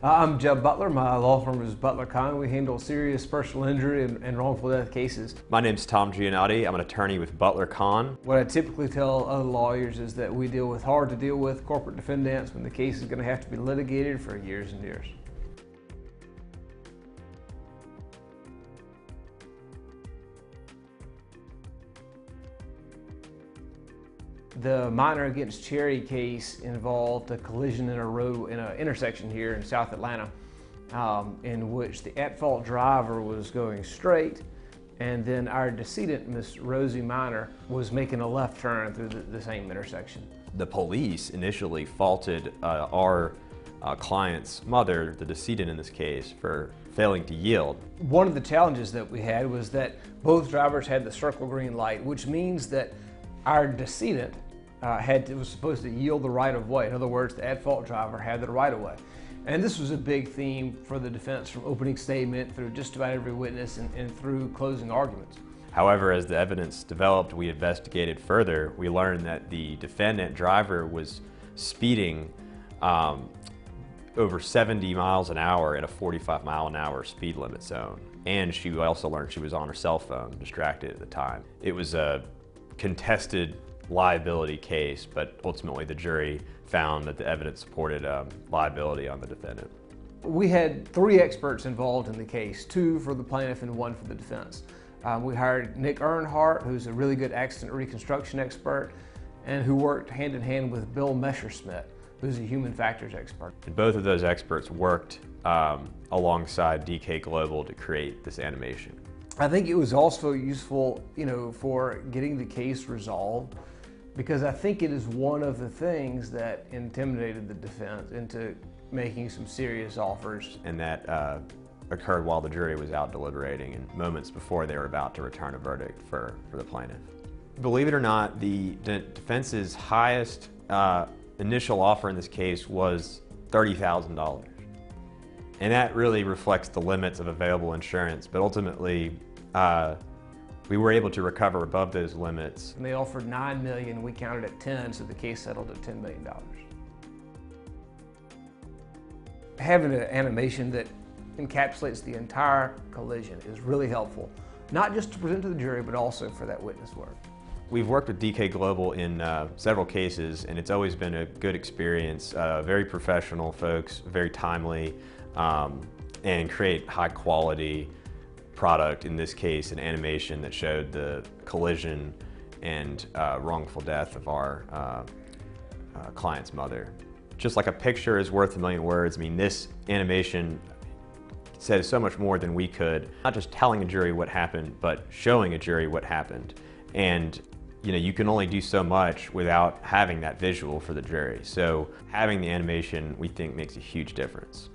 I'm Jeb Butler. My law firm is Butler Con. We handle serious personal injury and wrongful death cases. My name's Tom Giannotti. I'm an attorney with Butler Con. What I typically tell other lawyers is that we deal with hard to deal with corporate defendants when the case is going to have to be litigated for years and years. The Minor against Cherry case involved a collision in a road in an intersection here in South Atlanta, in which the at-fault driver was going straight, and then our decedent, Miss Rosie Minor, was making a left turn through the same intersection. The police initially faulted our client's mother, the decedent in this case, for failing to yield. One of the challenges that we had was that both drivers had the circle green light, which means that our decedent was supposed to yield the right of way. In other words, the at-fault driver had the right of way. And this was a big theme for the defense from opening statement through just about every witness and through closing arguments. However, as the evidence developed, we investigated further. We learned that the defendant driver was speeding over 70 miles an hour in a 45-mile-an-hour speed limit zone. And she also learned she was on her cell phone, distracted at the time. It was a contested liability case, but ultimately the jury found that the evidence supported liability on the defendant. We had 3 experts involved in the case, 2 for the plaintiff and 1 for the defense. We hired Nick Earnhardt, who's a really good accident reconstruction expert, and who worked hand in hand with Bill Messerschmidt, who's a human factors expert. And both of those experts worked alongside DK Global to create this animation. I think it was also useful, for getting the case resolved, because I think it is one of the things that intimidated the defense into making some serious offers. And that occurred while the jury was out deliberating and moments before they were about to return a verdict for the plaintiff. Believe it or not, the defense's highest initial offer in this case was $30,000. And that really reflects the limits of available insurance, but ultimately we were able to recover above those limits. And they offered $9 million, we counted at 10, so the case settled at $10 million. Having an animation that encapsulates the entire collision is really helpful, not just to present to the jury, but also for that witness work. We've worked with DK Global in several cases, and it's always been a good experience. Very professional folks, very timely, and create high quality product, in this case an animation that showed the collision and wrongful death of our client's mother. Just like a picture is worth a million words, I mean, this animation says so much more than we could. Not just telling a jury what happened, but showing a jury what happened. And you can only do so much without having that visual for the jury. So having the animation, we think, makes a huge difference.